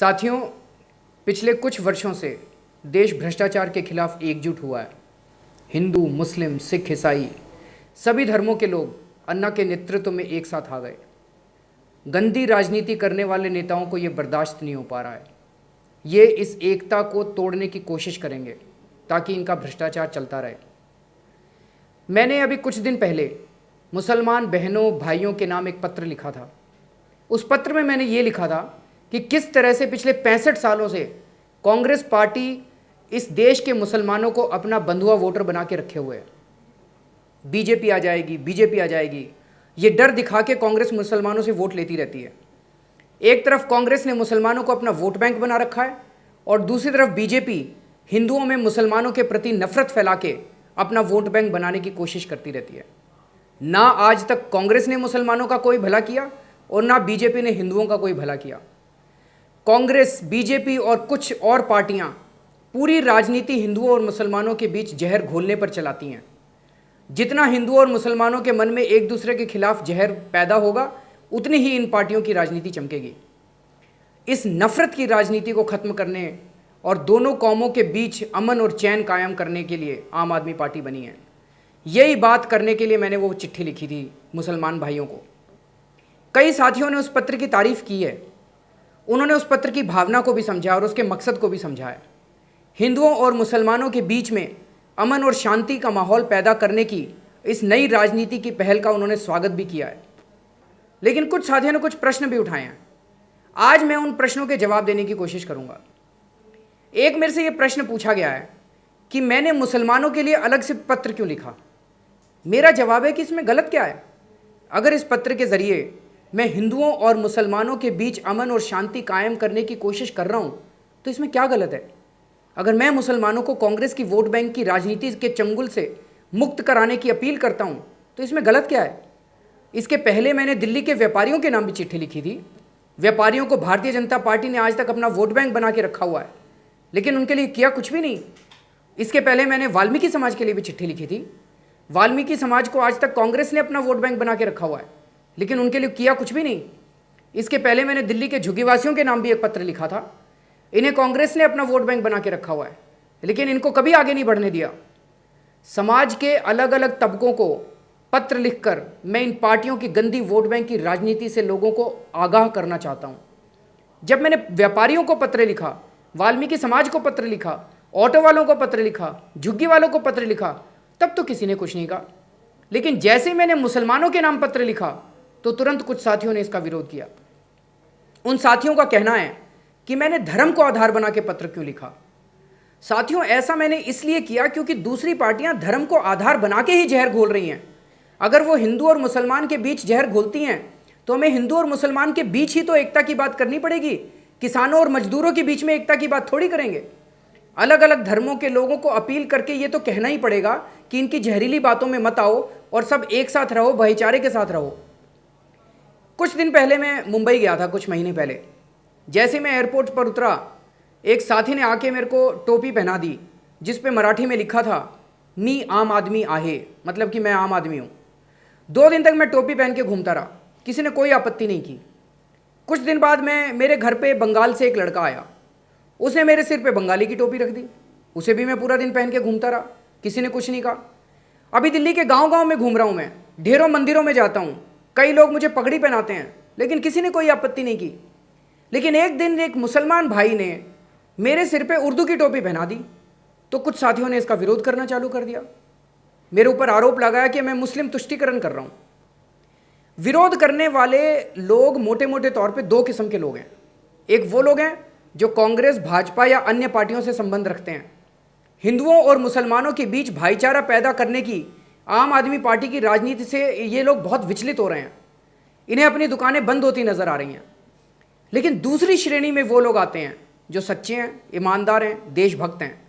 साथियों, पिछले कुछ वर्षों से देश भ्रष्टाचार के खिलाफ एकजुट हुआ है। हिंदू, मुस्लिम, सिख, ईसाई सभी धर्मों के लोग अन्ना के नेतृत्व में एक साथ आ गए। गंदी राजनीति करने वाले नेताओं को ये बर्दाश्त नहीं हो पा रहा है। ये इस एकता को तोड़ने की कोशिश करेंगे ताकि इनका भ्रष्टाचार चलता रहे। मैंने अभी कुछ दिन पहले मुसलमान बहनों भाइयों के नाम एक पत्र लिखा था। उस पत्र में मैंने ये लिखा था कि किस तरह से पिछले 65 सालों से कांग्रेस पार्टी इस देश के मुसलमानों को अपना बंधुआ वोटर बना के रखे हुए है। बीजेपी आ जाएगी, बीजेपी आ जाएगी, ये डर दिखा के कांग्रेस मुसलमानों से वोट लेती रहती है। एक तरफ कांग्रेस ने मुसलमानों को अपना वोट बैंक बना रखा है और दूसरी तरफ बीजेपी हिंदुओं में मुसलमानों के प्रति नफरत फैला के अपना वोट बैंक बनाने की कोशिश करती रहती है। ना आज तक कांग्रेस ने मुसलमानों का कोई भला किया और ना बीजेपी ने हिंदुओं का कोई भला किया। कांग्रेस, बीजेपी और कुछ और पार्टियां पूरी राजनीति हिंदुओं और मुसलमानों के बीच जहर घोलने पर चलाती हैं। जितना हिंदुओं और मुसलमानों के मन में एक दूसरे के खिलाफ जहर पैदा होगा, उतनी ही इन पार्टियों की राजनीति चमकेगी। इस नफरत की राजनीति को खत्म करने और दोनों कौमों के बीच अमन और चैन कायम करने के लिए आम आदमी पार्टी बनी है। यही बात करने के लिए मैंने वो चिट्ठी लिखी थी मुसलमान भाइयों को। कई साथियों ने उस पत्र की तारीफ की है। उन्होंने उस पत्र की भावना को भी समझा और उसके मकसद को भी समझा है। हिंदुओं और मुसलमानों के बीच में अमन और शांति का माहौल पैदा करने की इस नई राजनीति की पहल का उन्होंने स्वागत भी किया है। लेकिन कुछ साथियों ने कुछ प्रश्न भी उठाए हैं। आज मैं उन प्रश्नों के जवाब देने की कोशिश करूंगा। एक मेरे से ये प्रश्न पूछा गया है कि मैंने मुसलमानों के लिए अलग से पत्र क्यों लिखा। मेरा जवाब है कि इसमें गलत क्या है। अगर इस पत्र के जरिए मैं हिंदुओं और मुसलमानों के बीच अमन और शांति कायम करने की कोशिश कर रहा हूं, तो इसमें क्या गलत है। अगर मैं मुसलमानों को कांग्रेस की वोट बैंक की राजनीति के चंगुल से मुक्त कराने की अपील करता हूं, तो इसमें गलत क्या है। इसके पहले मैंने दिल्ली के व्यापारियों के नाम भी चिट्ठी लिखी थी। व्यापारियों को भारतीय जनता पार्टी ने आज तक अपना वोट बैंक बना के रखा हुआ है, लेकिन उनके लिए किया कुछ भी नहीं। इसके पहले मैंने वाल्मीकि समाज के लिए भी चिट्ठी लिखी थी। वाल्मीकि समाज को आज तक कांग्रेस ने अपना वोट बैंक बना के रखा हुआ है, लेकिन उनके लिए किया कुछ भी नहीं। इसके पहले मैंने दिल्ली के झुग्गीवासियों के नाम भी एक पत्र लिखा था। इन्हें कांग्रेस ने अपना वोट बैंक बना के रखा हुआ है, लेकिन इनको कभी आगे नहीं बढ़ने दिया। समाज के अलग अलग तबकों को पत्र लिखकर मैं इन पार्टियों की गंदी वोट बैंक की राजनीति से लोगों को आगाह करना चाहता हूं। जब मैंने व्यापारियों को पत्र लिखा, वाल्मीकि समाज को पत्र लिखा, ऑटो वालों को पत्र लिखा, झुग्गी वालों को पत्र लिखा, तब तो किसी ने कुछ नहीं कहा। लेकिन जैसे ही मैंने मुसलमानों के नाम पत्र लिखा तो तुरंत कुछ साथियों ने इसका विरोध किया। उन साथियों का कहना है कि मैंने धर्म को आधार बना के पत्र क्यों लिखा। साथियों, ऐसा मैंने इसलिए किया क्योंकि दूसरी पार्टियां धर्म को आधार बना के ही जहर घोल रही हैं। अगर वो हिंदू और मुसलमान के बीच जहर घोलती हैं तो हमें हिंदू और मुसलमान के बीच ही तो एकता की बात करनी पड़ेगी। किसानों और मजदूरों के बीच में एकता की बात थोड़ी करेंगे। अलग अलग धर्मों के लोगों को अपील करके ये तो कहना ही पड़ेगा कि इनकी जहरीली बातों में मत आओ और सब एक साथ रहो, भाईचारे के साथ रहो। कुछ दिन पहले मैं मुंबई गया था, कुछ महीने पहले। जैसे मैं एयरपोर्ट पर उतरा, एक साथी ने आके मेरे को टोपी पहना दी जिस पे मराठी में लिखा था मी आम आदमी आहे, मतलब कि मैं आम आदमी हूँ। 2 दिन तक मैं टोपी पहन के घूमता रहा, किसी ने कोई आपत्ति नहीं की। कुछ दिन बाद मेरे घर पे बंगाल से एक लड़का आया। उसने मेरे सिर पे बंगाली की टोपी रख दी, उसे भी मैं पूरा दिन पहन के घूमता रहा, किसी ने कुछ नहीं कहा। अभी दिल्ली के गांव-गांव में घूम रहा हूं मैं, ढेरों मंदिरों में जाता हूं, कई लोग मुझे पगड़ी पहनाते हैं, लेकिन किसी ने कोई आपत्ति नहीं की। लेकिन एक दिन एक मुसलमान भाई ने मेरे सिर पे उर्दू की टोपी पहना दी, तो कुछ साथियों ने इसका विरोध करना चालू कर दिया। मेरे ऊपर आरोप लगाया कि मैं मुस्लिम तुष्टीकरण कर रहा हूं। विरोध करने वाले लोग मोटे मोटे तौर पे 2 किस्म के लोग हैं। एक वो लोग हैं जो कांग्रेस, भाजपा या अन्य पार्टियों से संबंध रखते हैं। हिंदुओं और मुसलमानों के बीच भाईचारा पैदा करने की आम आदमी पार्टी की राजनीति से ये लोग बहुत विचलित हो रहे हैं। इन्हें अपनी दुकानें बंद होती नजर आ रही हैं। लेकिन दूसरी श्रेणी में वो लोग आते हैं जो सच्चे हैं, ईमानदार हैं, देशभक्त हैं।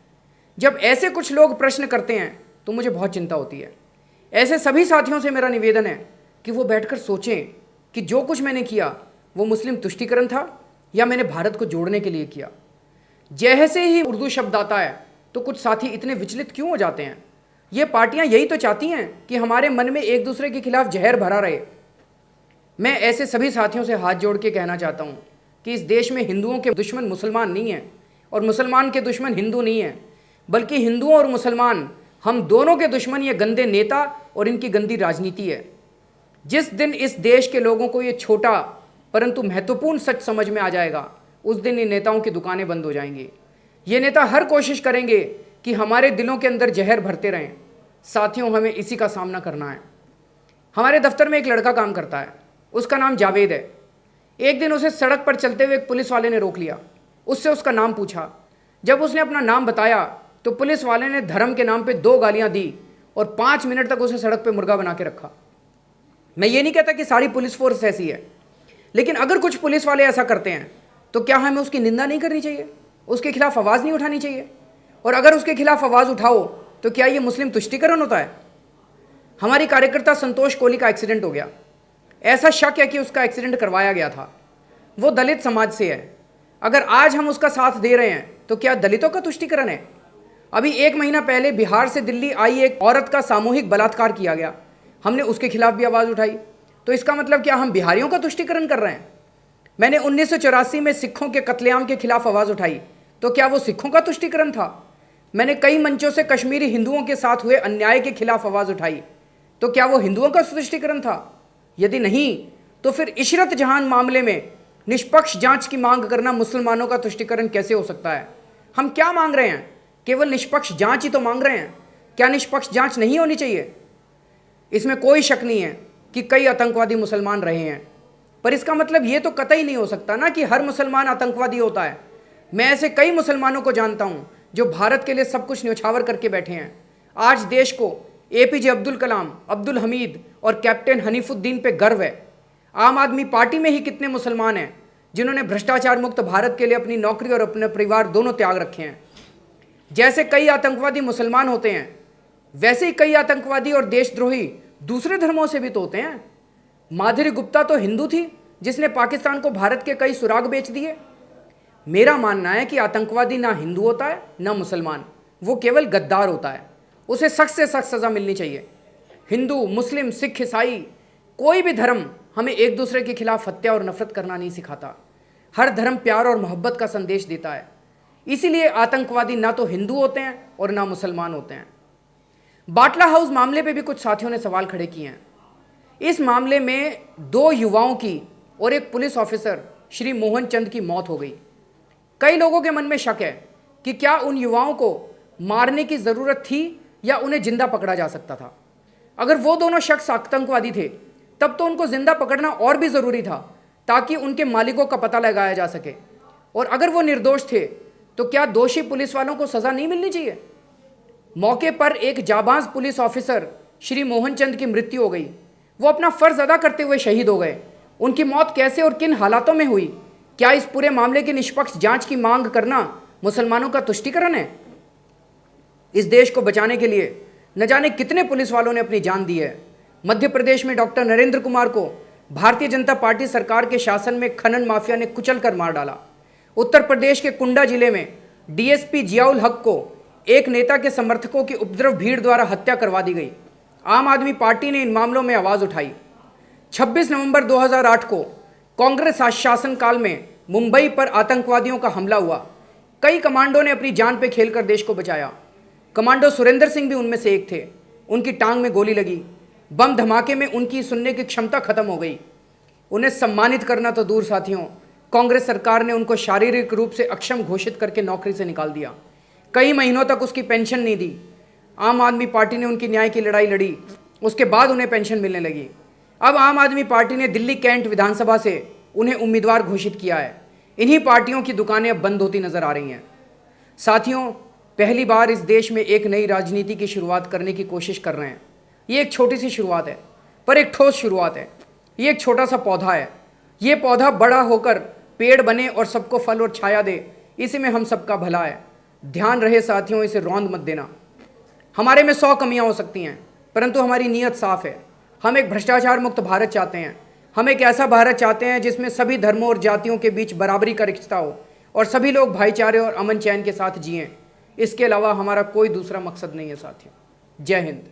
जब ऐसे कुछ लोग प्रश्न करते हैं तो मुझे बहुत चिंता होती है। ऐसे सभी साथियों से मेरा निवेदन है कि वो बैठकर सोचें कि जो कुछ मैंने किया वो मुस्लिम तुष्टीकरण था या मैंने भारत को जोड़ने के लिए किया। जैसे ही उर्दू शब्द आता है तो कुछ साथी इतने विचलित क्यों हो जाते हैं। ये पार्टियां यही तो चाहती हैं कि हमारे मन में एक दूसरे के खिलाफ जहर भरा रहे। मैं ऐसे सभी साथियों से हाथ जोड़ के कहना चाहता हूं कि इस देश में हिंदुओं के दुश्मन मुसलमान नहीं हैं और मुसलमान के दुश्मन हिंदू नहीं हैं, बल्कि हिंदुओं और मुसलमान हम दोनों के दुश्मन ये गंदे नेता और इनकी गंदी राजनीति है। जिस दिन इस देश के लोगों को ये छोटा परंतु महत्वपूर्ण सच समझ में आ जाएगा, उस दिन इन नेताओं की दुकानें बंद हो जाएंगी। ये नेता हर कोशिश करेंगे कि हमारे दिलों के अंदर जहर भरते रहें। साथियों, हमें इसी का सामना करना है। हमारे दफ्तर में एक लड़का काम करता है, उसका नाम जावेद है। एक दिन उसे सड़क पर चलते हुए एक पुलिस वाले ने रोक लिया, उससे उसका नाम पूछा। जब उसने अपना नाम बताया तो पुलिस वाले ने धर्म के नाम पे 2 गालियां दी और 5 मिनट तक उसे सड़क पे मुर्गा बना के रखा। मैं ये नहीं कहता कि सारी पुलिस फोर्स ऐसी है, लेकिन अगर कुछ पुलिस वाले ऐसा करते हैं तो क्या हमें उसकी निंदा नहीं करनी चाहिए, उसके खिलाफ आवाज़ नहीं उठानी चाहिए? और अगर उसके खिलाफ आवाज़ उठाओ तो क्या ये मुस्लिम तुष्टीकरण होता है? हमारी कार्यकर्ता संतोष कोहली का एक्सीडेंट हो गया। ऐसा शक है कि उसका एक्सीडेंट करवाया गया था। वो दलित समाज से है। अगर आज हम उसका साथ दे रहे हैं तो क्या दलितों का तुष्टीकरण है? अभी 1 महीना पहले बिहार से दिल्ली आई एक औरत का सामूहिक बलात्कार किया गया, हमने उसके खिलाफ भी आवाज़ उठाई। तो इसका मतलब क्या हम बिहारियों का तुष्टीकरण कर रहे हैं? मैंने 1984 में सिखों के कत्लेआम के खिलाफ आवाज़ उठाई, तो क्या वो सिखों का तुष्टीकरण था? मैंने कई मंचों से कश्मीरी हिंदुओं के साथ हुए अन्याय के खिलाफ आवाज़ उठाई, तो क्या वो हिंदुओं का तुष्टीकरण था? यदि नहीं, तो फिर इशरत जहान मामले में निष्पक्ष जांच की मांग करना मुसलमानों का तुष्टीकरण कैसे हो सकता है? हम क्या मांग रहे हैं? केवल निष्पक्ष जांच ही तो मांग रहे हैं। क्या निष्पक्ष जांच नहीं होनी चाहिए? इसमें कोई शक नहीं है कि कई आतंकवादी मुसलमान रहे हैं, पर इसका मतलब ये तो कतई नहीं हो सकता ना कि हर मुसलमान आतंकवादी होता है। मैं ऐसे कई मुसलमानों को जानता हूँ जो भारत के लिए सब कुछ न्यौछावर करके बैठे हैं। आज देश को APJ अब्दुल कलाम, अब्दुल हमीद और कैप्टन हनीफुद्दीन पे गर्व है। आम आदमी पार्टी में ही कितने मुसलमान हैं जिन्होंने भ्रष्टाचार मुक्त भारत के लिए अपनी नौकरी और अपने परिवार दोनों त्याग रखे हैं। जैसे कई आतंकवादी मुसलमान होते हैं, वैसे ही कई आतंकवादी और देशद्रोही दूसरे धर्मों से भी तो होते हैं। माधुरी गुप्ता तो हिंदू थी जिसने पाकिस्तान को भारत के कई सुराग बेच दिए। मेरा मानना है कि आतंकवादी ना हिंदू होता है ना मुसलमान, वो केवल गद्दार होता है। उसे सख्त से सख्त सज़ा मिलनी चाहिए। हिंदू, मुस्लिम, सिख, ईसाई, कोई भी धर्म हमें एक दूसरे के खिलाफ हत्या और नफरत करना नहीं सिखाता। हर धर्म प्यार और मोहब्बत का संदेश देता है। इसीलिए आतंकवादी ना तो हिंदू होते हैं और ना मुसलमान होते हैं। बाटला हाउस मामले पे भी कुछ साथियों ने सवाल खड़े किए हैं। इस मामले में 2 युवाओं की और एक पुलिस ऑफिसर श्री मोहन चंद की मौत हो गई। कई लोगों के मन में शक है कि क्या उन युवाओं को मारने की ज़रूरत थी या उन्हें जिंदा पकड़ा जा सकता था। अगर वो दोनों शख्स आतंकवादी थे तब तो उनको जिंदा पकड़ना और भी ज़रूरी था ताकि उनके मालिकों का पता लगाया जा सके। और अगर वो निर्दोष थे तो क्या दोषी पुलिस वालों को सज़ा नहीं मिलनी चाहिए? मौके पर एक जाबाज पुलिस ऑफिसर श्री मोहन चंद की मृत्यु हो गई। वो अपना फ़र्ज अदा करते हुए शहीद हो गए। उनकी मौत कैसे और किन हालातों में हुई? क्या इस पूरे मामले की निष्पक्ष जांच की मांग करना मुसलमानों का तुष्टीकरण है? इस देश को बचाने के लिए न जाने कितने पुलिस वालों ने अपनी जान दी है। मध्य प्रदेश में डॉक्टर नरेंद्र कुमार को भारतीय जनता पार्टी सरकार के शासन में खनन माफिया ने कुचल कर मार डाला। उत्तर प्रदेश के कुंडा जिले में DSP जियाउल हक को एक नेता के समर्थकों की उपद्रव भीड़ द्वारा हत्या करवा दी गई। आम आदमी पार्टी ने इन मामलों में आवाज़ उठाई। 26 नवंबर 2008 को कांग्रेस शासन काल में मुंबई पर आतंकवादियों का हमला हुआ। कई कमांडो ने अपनी जान पे खेलकर देश को बचाया। कमांडो सुरेंद्र सिंह भी उनमें से एक थे। उनकी टांग में गोली लगी। बम धमाके में उनकी सुनने की क्षमता खत्म हो गई। उन्हें सम्मानित करना तो दूर साथियों, कांग्रेस सरकार ने उनको शारीरिक रूप से अक्षम घोषित करके नौकरी से निकाल दिया। कई महीनों तक उसकी पेंशन नहीं दी। आम आदमी पार्टी ने उनकी न्याय की लड़ाई लड़ी, उसके बाद उन्हें पेंशन मिलने लगी। अब आम आदमी पार्टी ने दिल्ली कैंट विधानसभा से उन्हें उम्मीदवार घोषित किया है। इन्हीं पार्टियों की दुकानें अब बंद होती नजर आ रही हैं। साथियों, पहली बार इस देश में एक नई राजनीति की शुरुआत करने की कोशिश कर रहे हैं। ये एक छोटी सी शुरुआत है, पर एक ठोस शुरुआत है। ये एक छोटा सा पौधा है। ये पौधा बड़ा होकर पेड़ बने और सबको फल और छाया दे, इसी में हम सबका भला है। ध्यान रहे साथियों, इसे रौंद मत देना। हमारे में 100 कमियां हो सकती हैं, परंतु हमारी नीयत साफ है। हम एक भ्रष्टाचार मुक्त भारत चाहते हैं। हम एक ऐसा भारत चाहते हैं जिसमें सभी धर्मों और जातियों के बीच बराबरी का रिश्ता हो और सभी लोग भाईचारे और अमन चैन के साथ जिएं। इसके अलावा हमारा कोई दूसरा मकसद नहीं है साथियों। जय हिंद।